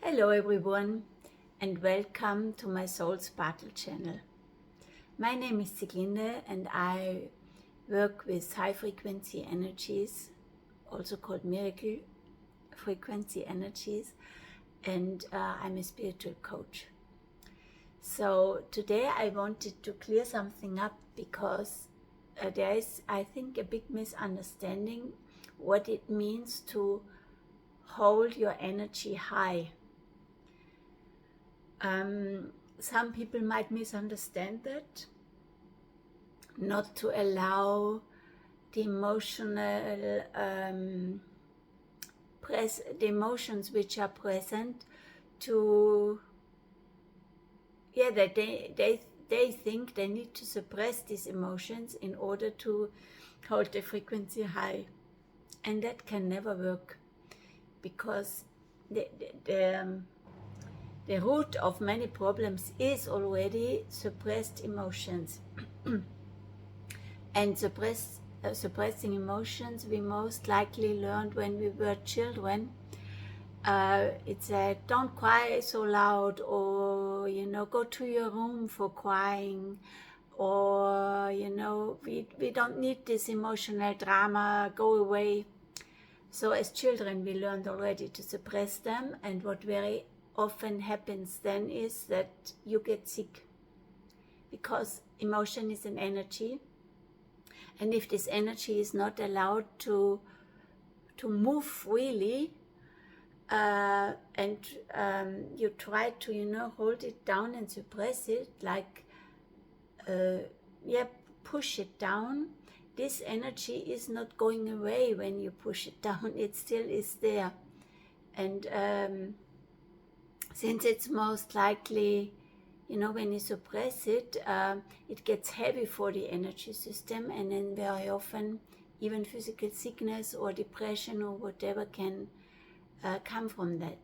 Hello everyone and welcome to my Soul Sparkle channel. My name is Siglinde and I work with high frequency energies, also called miracle frequency energies, and I'm a spiritual coach. So today I wanted to clear something up because there is, I think, a big misunderstanding what it means to hold your energy high. Some people might misunderstand that, not to allow the emotions which are present to, that they think they need to suppress these emotions in order to hold the frequency high, and that can never work because the root of many problems is already suppressed emotions. And suppressing emotions we most likely learned when we were children. It said, don't cry so loud, or go to your room for crying, or we don't need this emotional drama, go away. So as children we learned already to suppress them, and what very often happens then is that you get sick, because emotion is an energy, and if this energy is not allowed to move freely, and you try to hold it down and suppress it, like push it down, this energy is not going away when you push it down. It still is there, and since it's most likely, when you suppress it, it gets heavy for the energy system, and then very often even physical sickness or depression or whatever can come from that.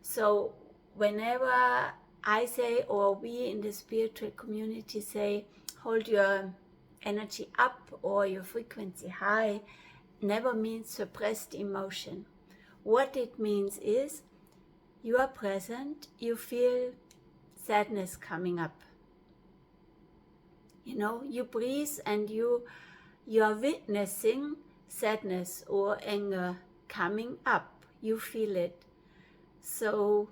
So whenever I say, or we in the spiritual community say, hold your energy up or your frequency high, never means suppressed emotion. What it means is, you are present, you feel sadness coming up. You breathe and you are witnessing sadness or anger coming up. You feel it. So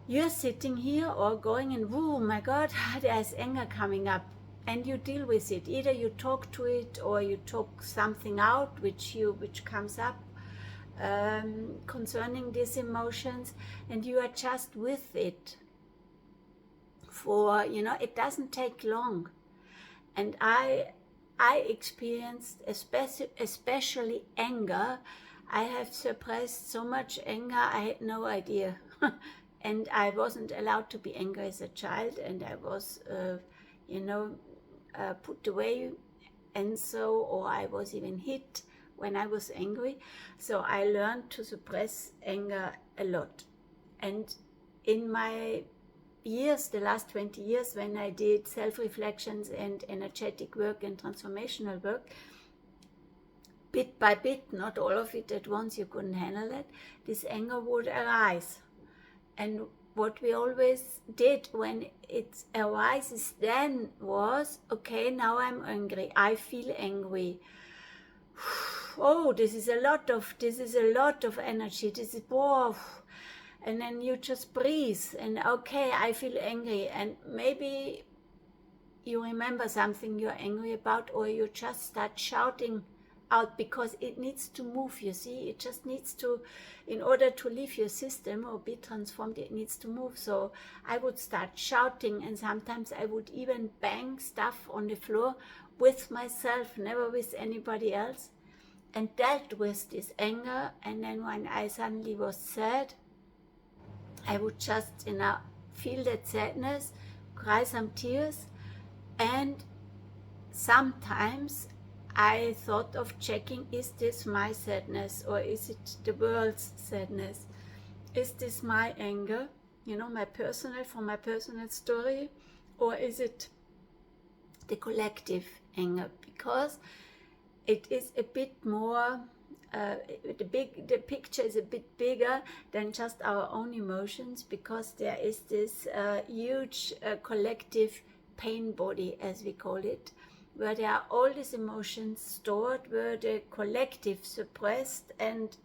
you're sitting here or going and, oh my God, there's anger coming up, and you deal with it. Either you talk to it or you talk something out which comes up concerning these emotions, and you are just with it for, it doesn't take long. And I experienced especially anger. I have suppressed so much anger, I had no idea. And I wasn't allowed to be angry as a child, and I was put away, and so, or I was even hit when I was angry. So I learned to suppress anger a lot. And in my years, the last 20 years, when I did self-reflections and energetic work and transformational work, bit by bit, not all of it at once, you couldn't handle it, this anger would arise. And what we always did when it arises then was, okay, now I'm angry, I feel angry. Oh, this is a lot of energy, this is, whoa. And then you just breathe and, okay, I feel angry, and maybe you remember something you're angry about, or you just start shouting out because it needs to move, you see. It just needs to, in order to leave your system or be transformed, it needs to move. So I would start shouting, and sometimes I would even bang stuff on the floor with myself, never with anybody else, and dealt with this anger. And then when I suddenly was sad, I would just feel that sadness, cry some tears, and sometimes I thought of checking, is this my sadness, or is it the world's sadness? Is this my anger, my personal story, or is it the collective anger? Because it is a bit more the picture is a bit bigger than just our own emotions, because there is this huge collective pain body, as we call it, where there are all these emotions stored, where the collective suppressed, and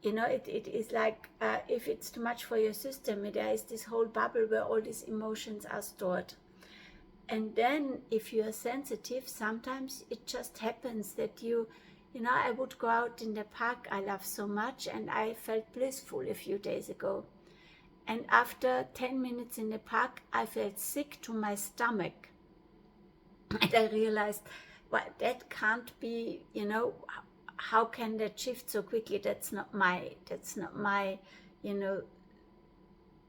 it is like, if it's too much for your system, there is this whole bubble where all these emotions are stored. And then if you are sensitive, sometimes it just happens that I would go out in the park I love so much, and I felt blissful a few days ago. And after 10 minutes in the park, I felt sick to my stomach. And I realized, well, that can't be, how can that shift so quickly? That's not my,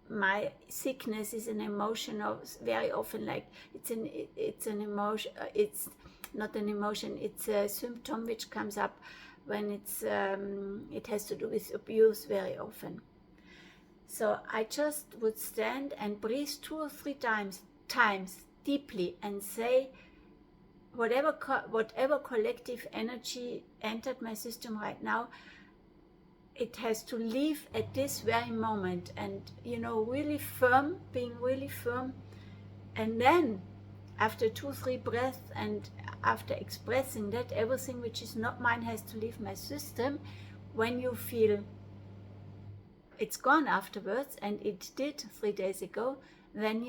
my sickness is an emotion of, very often, like it's an emotion, it's not an emotion, it's a symptom which comes up when it has to do with abuse very often. So I just would stand and breathe 2 or 3 times deeply, and say, whatever collective energy entered my system right now, it has to leave at this very moment. And being really firm. And then after 2-3 breaths, and after expressing that everything which is not mine has to leave my system, when you feel it's gone afterwards, and it did 3 days ago, then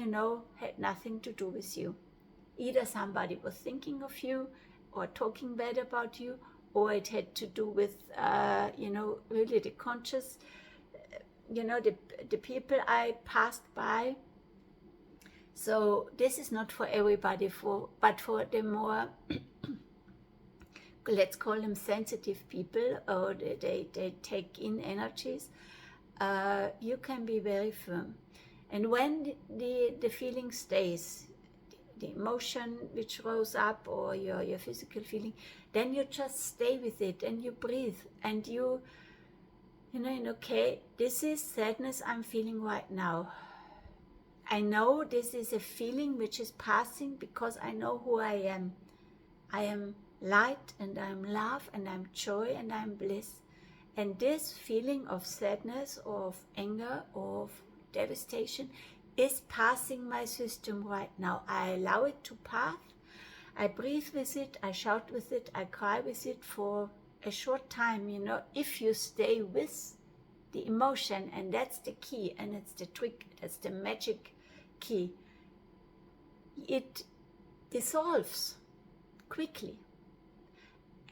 had nothing to do with you. Either somebody was thinking of you or talking bad about you, or it had to do with, really the conscious, the people I passed by. So this is not for everybody, but for the more, let's call them sensitive people, or they take in energies, you can be very firm. And when the feeling stays, the emotion which rose up, or your physical feeling, then you just stay with it, and you breathe, and okay, this is sadness I'm feeling right now. I know this is a feeling which is passing, because I know who I am. I am light, and I am love, and I am joy, and I am bliss. And this feeling of sadness, or of anger, or of devastation is passing my system right now. I allow it to pass. I breathe with it, I shout with it, I cry with it for a short time. If you stay with the emotion, and that's the key, and it's the trick, that's the magic key, it dissolves quickly.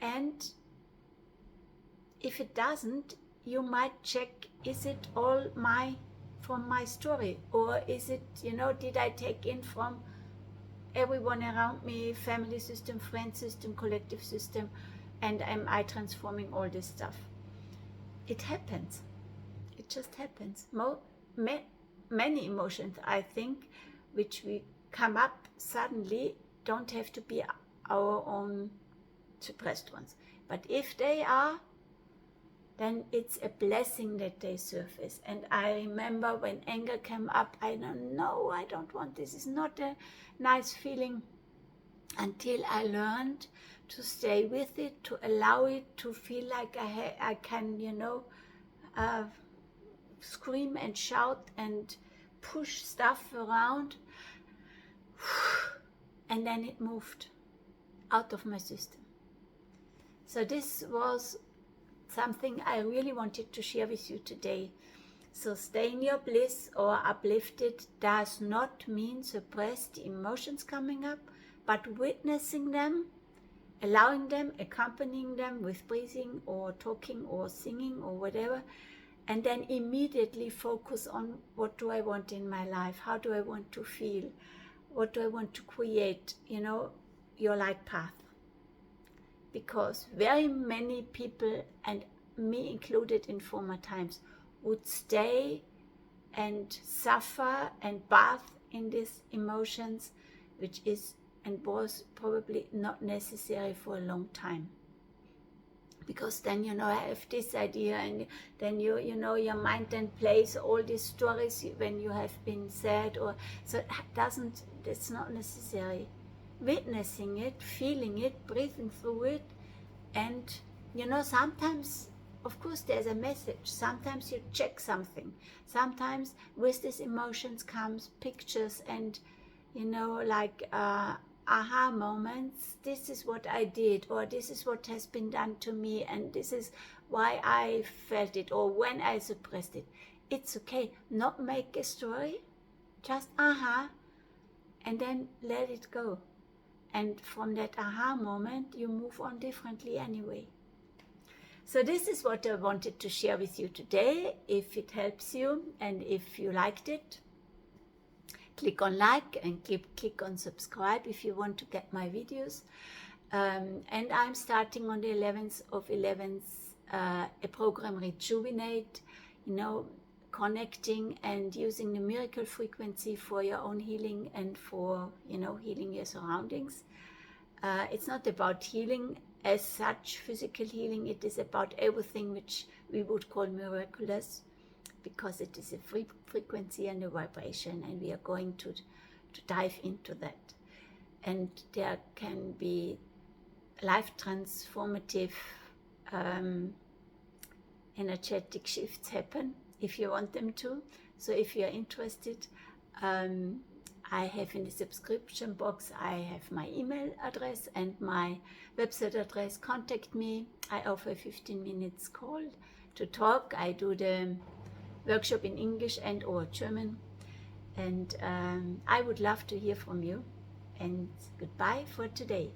And if it doesn't, you might check, is it all from my story, or is it, did I take in from everyone around me, family system, friend system, collective system, and am I transforming all this stuff? It happens. It just happens. Many emotions, I think, which we come up suddenly, don't have to be our own suppressed ones. But if they are, then it's a blessing that they surface. And I remember when anger came up, I don't know, I don't want this. It's not a nice feeling, until I learned to stay with it, to allow it to feel like I can, scream and shout and push stuff around. And then it moved out of my system. So this was something I really wanted to share with you today. So stay in your bliss, or uplifted does not mean suppress the emotions coming up, but witnessing them, allowing them, accompanying them with breathing or talking or singing or whatever, and then immediately focus on, what do I want in my life? How do I want to feel? What do I want to create? Your light path. Because very many people, and me included in former times, would stay and suffer and bath in these emotions, which is and was probably not necessary for a long time. Because then I have this idea, and then your mind then plays all these stories when you have been sad, or so it's not necessary. Witnessing it, feeling it, breathing through it, And you know, sometimes, of course, there's a message. Sometimes you check something. Sometimes with these emotions comes pictures and, you know, like aha moments. This is what I did, or this is what has been done to me, and this is why I felt it, or when I suppressed it. It's okay. Not make a story, just aha, and then let it go. And from that aha moment, you move on differently anyway. So this is what I wanted to share with you today. If it helps you and if you liked it, click on like and click on subscribe if you want to get my videos. And I'm starting on the 11th of 11th a program, Rejuvenate, you know, connecting and using the miracle frequency for your own healing and for, you know, healing your surroundings. It's not about healing as such, physical healing. It is about everything which we would call miraculous, because it is a frequency and a vibration, and we are going to dive into that. And there can be life transformative energetic shifts happen if you want them to. So if you are interested, I have in the subscription box, I have my email address and my website address. Contact me. I offer a 15 minutes call to talk. I do the workshop in English and or German. And I would love to hear from you. And goodbye for today.